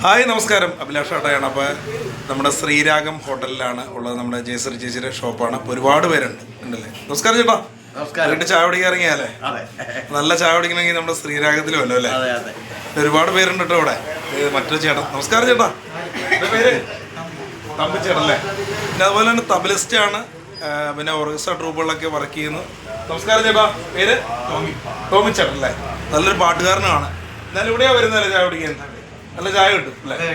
Hi നമസ്കാരം, അഭിലാഷ് ഏട്ടയാണ്. അപ്പോൾ നമ്മുടെ ശ്രീരാഗം ഹോട്ടലിലാണ് ഉള്ളത്. നമ്മുടെ ജയശ്രീ ചേച്ചിയുടെ ഷോപ്പാണ്. അപ്പോൾ ഒരുപാട് പേരുണ്ട് ഉണ്ടല്ലേ. നമസ്കാരം ചേട്ടാ. വീട്ടിൽ ചായ കുടിക്കാൻ ഇറങ്ങിയാലേ? നല്ല ചായ കുടിക്കണമെങ്കിൽ നമ്മുടെ ശ്രീരാഗത്തിൽ വല്ലോ അല്ലേ? ഒരുപാട് പേരുണ്ട് കേട്ടോ ഇവിടെ. മറ്റൊരു ചേട്ടൻ. നമസ്കാരം ചേട്ടാ. എൻ്റെ പേര് തമ്പി ചേട്ടല്ലേ. പിന്നെ അതുപോലെ തന്നെ തബലിസ്റ്റാണ്. പിന്നെ ഓർക്കസ്ട്ര ട്രൂപ്പുകളിലൊക്കെ വർക്ക് ചെയ്യുന്നു. നമസ്കാരം ചേട്ടാ. പേര് ടോമി ചേട്ടൻ അല്ലേ? നല്ലൊരു പാട്ടുകാരനാണ്. എന്നാലും ഇവിടെയാണ് വരുന്നതല്ലേ ചായ കുടിക്കാൻ? നല്ല ചായ കിട്ടും അല്ലേ?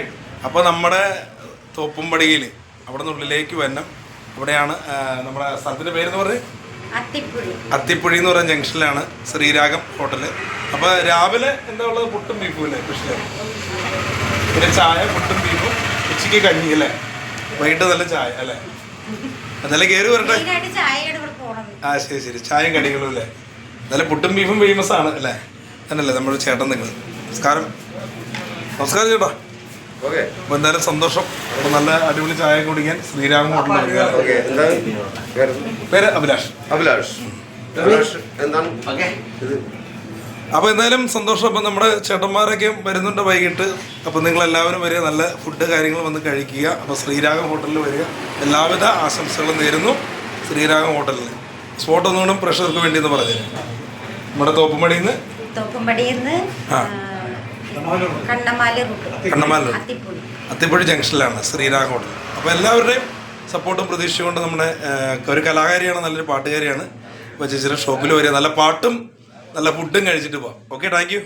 അപ്പോൾ നമ്മുടെ തോപ്പുംപടിയിൽ അവിടെ നിന്ന് ഉള്ളിലേക്ക് വരണം. അവിടെയാണ് നമ്മുടെ സ്ഥലത്തിൻ്റെ പേരെന്ന് പറഞ്ഞ് അത്തിപ്പുഴി എന്ന് പറയുന്ന ജംഗ്ഷനിലാണ് ശ്രീരാഗം ഹോട്ടല്. അപ്പോൾ രാവിലെ എന്താ ഉള്ളത്? പുട്ടും ബീഫും അല്ലേ സ്പെഷ്യൽ. പിന്നെ ചായ, പുട്ടും ബീഫും, ഉച്ചയ്ക്ക് കഞ്ഞി അല്ലേ, വൈകിട്ട് നല്ല ചായ അല്ലേ? എന്നാലും കയറി വരട്ടെ. ആ ശരി ശരി, ചായയും കടികളും അല്ലേ? എന്നാലും പുട്ടും ബീഫും ഫേമസ് ആണ് അല്ലേ? എന്നല്ലേ നമ്മുടെ ചേട്ടൻ. നിങ്ങൾ നമസ്കാരം. നമസ്കാരം ചേട്ടാ. ഓക്കെ. അപ്പോൾ എന്തായാലും സന്തോഷം. അപ്പോൾ നല്ല അടിപൊളി ചായ കുടിക്കാൻ ശ്രീരാഗം ഹോട്ടലിൽ. പേര് അഭിലാഷ്. അപ്പോൾ എന്തായാലും സന്തോഷം. അപ്പോൾ നമ്മുടെ ചേട്ടന്മാരൊക്കെ വരുന്നുണ്ട് വൈകിട്ട്. അപ്പോൾ നിങ്ങളെല്ലാവരും വരിക, നല്ല ഫുഡ് കാര്യങ്ങൾ വന്ന് കഴിക്കുക. അപ്പോൾ ശ്രീരാഗം ഹോട്ടലിൽ വരിക. എല്ലാവിധ ആശംസകളും നേരുന്നു. ശ്രീരാഗം ഹോട്ടലിൽ സ്പോട്ട് ഒന്നുകൂടെ പ്രഷർക്ക് വേണ്ടി എന്ന് പറഞ്ഞു നമ്മുടെ തോപ്പുംപടിയിൽ നിന്ന് കണ്ണമാലൂർ അത്തിപ്പുഴി ജംഗ്ഷനിലാണ് ശ്രീരാഗം ഹോട്ടൽ. അപ്പോൾ എല്ലാവരുടെയും സപ്പോർട്ടും പ്രതീക്ഷയുകൊണ്ട് നമ്മുടെ ഒരു കലാകാരിയാണ്, നല്ലൊരു പാട്ടുകാരിയാണ്. അപ്പോൾ ചേച്ചിയുടെ ഷോപ്പിൽ വരിക, നല്ല പാട്ടും നല്ല ഫുഡും കഴിച്ചിട്ട് പോവാം. Okay, thank you.